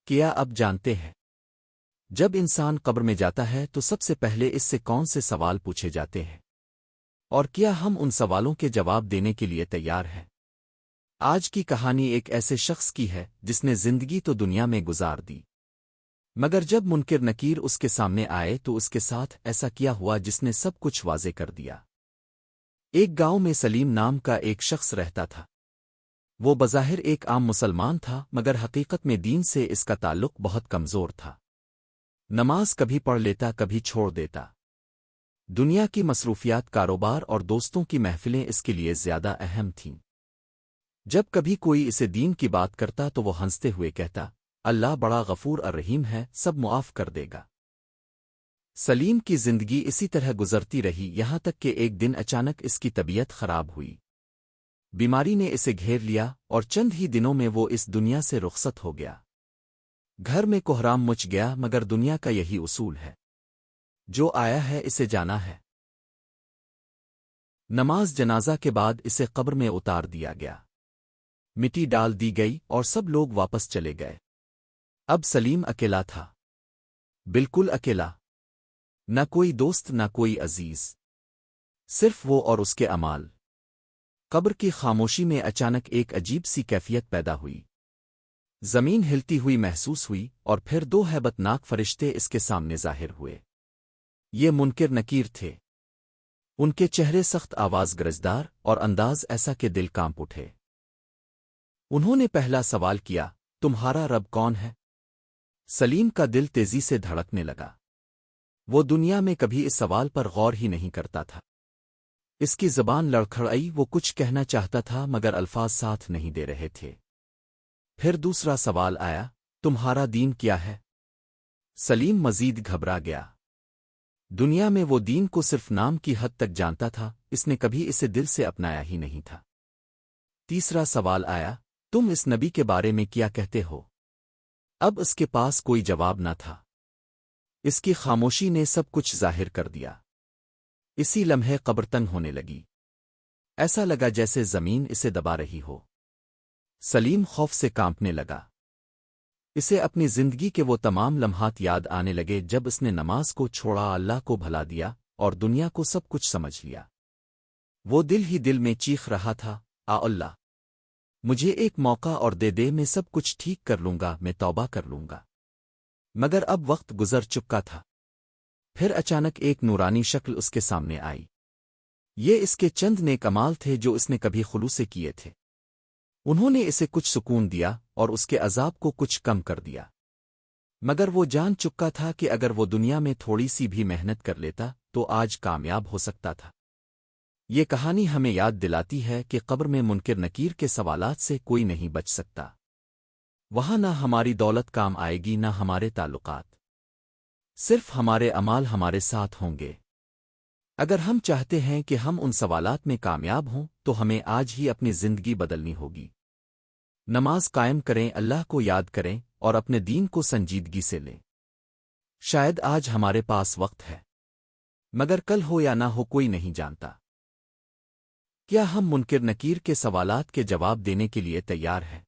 کیا اب جانتے ہیں جب انسان قبر میں جاتا ہے تو سب سے پہلے اس سے کون سے سوال پوچھے جاتے ہیں اور کیا ہم ان سوالوں کے جواب دینے کے لیے تیار ہیں؟ آج کی کہانی ایک ایسے شخص کی ہے جس نے زندگی تو دنیا میں گزار دی، مگر جب منکر نکیر اس کے سامنے آئے تو اس کے ساتھ ایسا کیا ہوا جس نے سب کچھ واضح کر دیا۔ ایک گاؤں میں سلیم نام کا ایک شخص رہتا تھا۔ وہ بظاہر ایک عام مسلمان تھا، مگر حقیقت میں دین سے اس کا تعلق بہت کمزور تھا۔ نماز کبھی پڑھ لیتا، کبھی چھوڑ دیتا۔ دنیا کی مصروفیات، کاروبار اور دوستوں کی محفلیں اس کے لیے زیادہ اہم تھیں۔ جب کبھی کوئی اسے دین کی بات کرتا تو وہ ہنستے ہوئے کہتا، اللہ بڑا غفور الرحیم ہے، سب معاف کر دے گا۔ سلیم کی زندگی اسی طرح گزرتی رہی، یہاں تک کہ ایک دن اچانک اس کی طبیعت خراب ہوئی۔ بیماری نے اسے گھیر لیا اور چند ہی دنوں میں وہ اس دنیا سے رخصت ہو گیا۔ گھر میں کوہرام مچ گیا، مگر دنیا کا یہی اصول ہے، جو آیا ہے اسے جانا ہے۔ نماز جنازہ کے بعد اسے قبر میں اتار دیا گیا، مٹی ڈال دی گئی اور سب لوگ واپس چلے گئے۔ اب سلیم اکیلا تھا، بالکل اکیلا، نہ کوئی دوست نہ کوئی عزیز، صرف وہ اور اس کے اعمال۔ قبر کی خاموشی میں اچانک ایک عجیب سی کیفیت پیدا ہوئی۔ زمین ہلتی ہوئی محسوس ہوئی اور پھر دو ہیبت ناک فرشتے اس کے سامنے ظاہر ہوئے۔ یہ منکر نکیر تھے۔ ان کے چہرے سخت، آواز گرجدار اور انداز ایسا کہ دل کانپ اٹھے۔ انہوں نے پہلا سوال کیا، تمہارا رب کون ہے؟ سلیم کا دل تیزی سے دھڑکنے لگا۔ وہ دنیا میں کبھی اس سوال پر غور ہی نہیں کرتا تھا۔ اس کی زبان لڑکھڑائی، وہ کچھ کہنا چاہتا تھا مگر الفاظ ساتھ نہیں دے رہے تھے۔ پھر دوسرا سوال آیا، تمہارا دین کیا ہے؟ سلیم مزید گھبرا گیا۔ دنیا میں وہ دین کو صرف نام کی حد تک جانتا تھا، اس نے کبھی اسے دل سے اپنایا ہی نہیں تھا۔ تیسرا سوال آیا، تم اس نبی کے بارے میں کیا کہتے ہو؟ اب اس کے پاس کوئی جواب نہ تھا۔ اس کی خاموشی نے سب کچھ ظاہر کر دیا۔ اسی لمحے قبر تنگ ہونے لگی۔ ایسا لگا جیسے زمین اسے دبا رہی ہو۔ سلیم خوف سے کانپنے لگا۔ اسے اپنی زندگی کے وہ تمام لمحات یاد آنے لگے جب اس نے نماز کو چھوڑا، اللہ کو بھلا دیا اور دنیا کو سب کچھ سمجھ لیا۔ وہ دل ہی دل میں چیخ رہا تھا، اللہ مجھے ایک موقع اور دے دے، میں سب کچھ ٹھیک کر لوں گا، میں توبہ کر لوں گا۔ مگر اب وقت گزر چکا تھا۔ پھر اچانک ایک نورانی شکل اس کے سامنے آئی۔ یہ اس کے چند نیک اعمال تھے جو اس نے کبھی خلوص سے کیے تھے۔ انہوں نے اسے کچھ سکون دیا اور اس کے عذاب کو کچھ کم کر دیا۔ مگر وہ جان چکا تھا کہ اگر وہ دنیا میں تھوڑی سی بھی محنت کر لیتا تو آج کامیاب ہو سکتا تھا۔ یہ کہانی ہمیں یاد دلاتی ہے کہ قبر میں منکر نکیر کے سوالات سے کوئی نہیں بچ سکتا۔ وہاں نہ ہماری دولت کام آئے گی، نہ ہمارے تعلقات، صرف ہمارے اعمال ہمارے ساتھ ہوں گے۔ اگر ہم چاہتے ہیں کہ ہم ان سوالات میں کامیاب ہوں تو ہمیں آج ہی اپنی زندگی بدلنی ہوگی۔ نماز قائم کریں، اللہ کو یاد کریں اور اپنے دین کو سنجیدگی سے لیں۔ شاید آج ہمارے پاس وقت ہے، مگر کل ہو یا نہ ہو کوئی نہیں جانتا۔ کیا ہم منکر نکیر کے سوالات کے جواب دینے کے لیے تیار ہیں؟